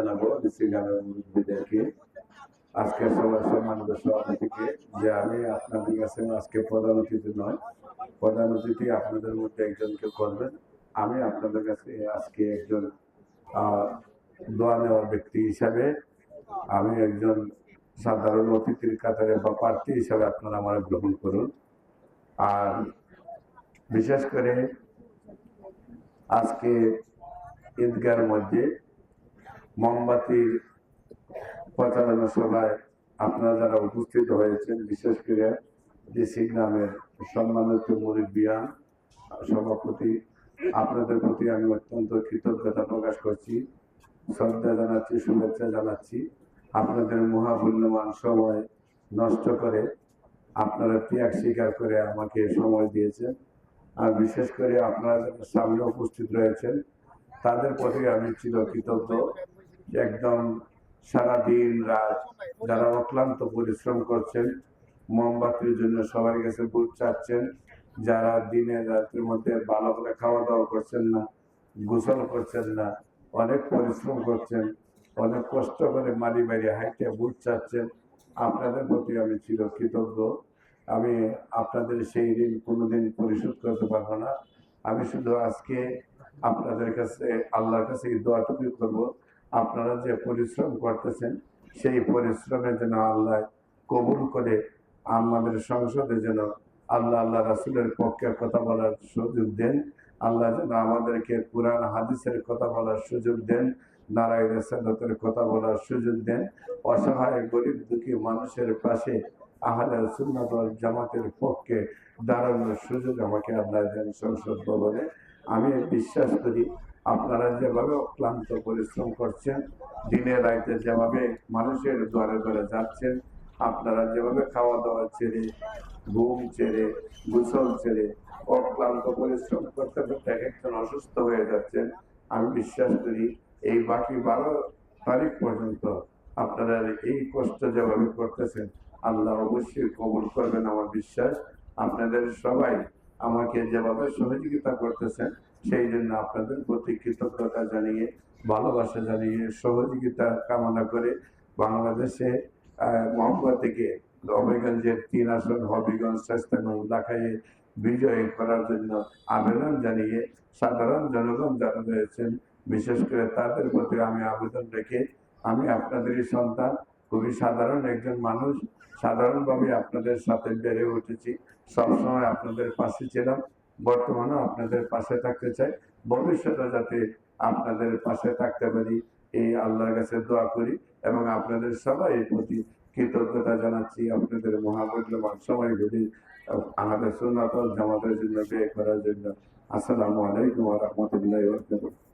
জানাবো গ্রামের মুরব্বীদেরকে, আজকে সবার সম্মানিত সভাপতিকে, যে আমি আপনাদের কাছে আজকে প্রধান অতিথি নয়, প্রধান অতিথি আপনাদের মধ্যে একজনকে করবেন। আমি আপনাদের কাছে আজকে একজন দোয়া নেওয়ার ব্যক্তি হিসাবে, আমি একজন সাধারণ অতিথির কাতারে বা প্রার্থী হিসাবে আপনারা আমার গ্রহণ করুন। আর বিশেষ করে আজকে ঈদগার মধ্যে মোমবাতির প্রচারণা সভায় আপনারা যারা উপস্থিত হয়েছেন, বিশেষ করে ডিসি গ্রামের সম্মানিত মুরব্বিয়ান সভাপতি, আপনাদের প্রতি আমি অত্যন্ত কৃতজ্ঞতা প্রকাশ করছি, শ্রদ্ধা জানাচ্ছি, শুভেচ্ছা জানাচ্ছি। আপনাদের মহামূল্যবান সময় নষ্ট করে আপনারা ত্যাগ স্বীকার করে আমাকে সময় দিয়েছেন। আর বিশেষ করে আপনারা যারা সামনে উপস্থিত রয়েছেন তাদের প্রতি আমি চিরকৃতজ্ঞ। একদম সারা দিন রাত যারা অক্লান্ত পরিশ্রম করছেন, মোমবাতির জন্য সবার কাছে বুট চাচ্ছেন, যারা দিনের রাতের মধ্যে ভালো করে খাওয়া দাওয়া করছেন না, গোসল করছেন না, অনেক পরিশ্রম করছেন, অনেক কষ্ট করে মালি বাড়ি হাইটে বুট চাচ্ছেন, আপনাদের প্রতি আমি চিরকৃতজ্ঞ। আমি আপনাদের সেই ঋণ কোনোদিন পরিশোধ করতে পারবো না। আমি শুধু আজকে আপনাদের কাছে আল্লাহর কাছে এই দোয়াটুকু করবো, আপনারা যে পরিশ্রম করতেছেন সেই পরিশ্রমের যেন আল্লাহ কবুল করে আমাদের সংসদে যেন আল্লাহ রাসূলের পক্ষে কথা বলার সুযোগ দেন। আল্লাহ যেন আমাদেরকে কুরআন হাদিসের কথা বলার সুযোগ দেন, নারায়ে রিসালাতের কথা বলার সুযোগ দেন। অসহায় গরিব দুঃখী মানুষের পাশে আহলে সুন্নাত ওয়াল জামাতের পক্ষে দাঁড়ানোর সুযোগ আমাকে আল্লাহ দেন সংসদ ভবনে। আমি বিশ্বাস করি আপনারা যেভাবে অক্লান্ত পরিশ্রম করছেন, দিনে রাইতে যেভাবে মানুষের দ্বারে দ্বারে যাচ্ছেন, আপনারা যেভাবে খাওয়া দাওয়া ছেড়ে, ঘুম ছেড়ে, গোসল ছেড়ে অক্লান্ত পরিশ্রম করতে করতে একজন অসুস্থ হয়ে যাচ্ছেন, আমি বিশ্বাস করি এই বাকি 12 তারিখ পর্যন্ত আপনারা এই কষ্ট যেভাবে করতেছেন আল্লাহ অবশ্যই কবুল করবেন আমার বিশ্বাস। আপনাদের সবাই আমাকে যেভাবে সহযোগিতা করতেছেন সেই জন্য আপনাদের প্রতি কৃতজ্ঞতা জানিয়ে, ভালোবাসা জানিয়ে, সহযোগিতা কামনা করে বাংলাদেশে মোহাম্মদকে হবিগঞ্জের 3 আসন হবিগঞ্জ স্বাস্থ্যগঞ্জ ঢাকায় বিজয়ী করার জন্য আবেদন জানিয়ে সাধারণ জনগণ যারা রয়েছেন বিশেষ করে তাদের প্রতি আমি আবেদন রেখে, আমি আপনাদেরই সন্তান, খুবই সাধারণ একজন মানুষ, সাধারণভাবে আপনাদের সাথে বেড়ে উঠেছি, সবসময় আপনাদের পাশে ছিলাম, বর্তমানেও আপনাদের পাশে থাকতে চাই, ভবিষ্যতে যাতে আপনাদের পাশে থাকতে পারি এই আল্লাহর কাছে দোয়া করি এবং আপনাদের সবাই প্রতি কৃতজ্ঞতা জানাচ্ছি। আপনাদের মহামূল্যবান সময়গুলি আমাদের সুন্নাত ওয়াল জামাতের জন্য ব্যয় করার জন্য। আসসালামু আলাইকুম ওয়া রাহমাতুল্লাহি ওয়া বারাকাতুহু।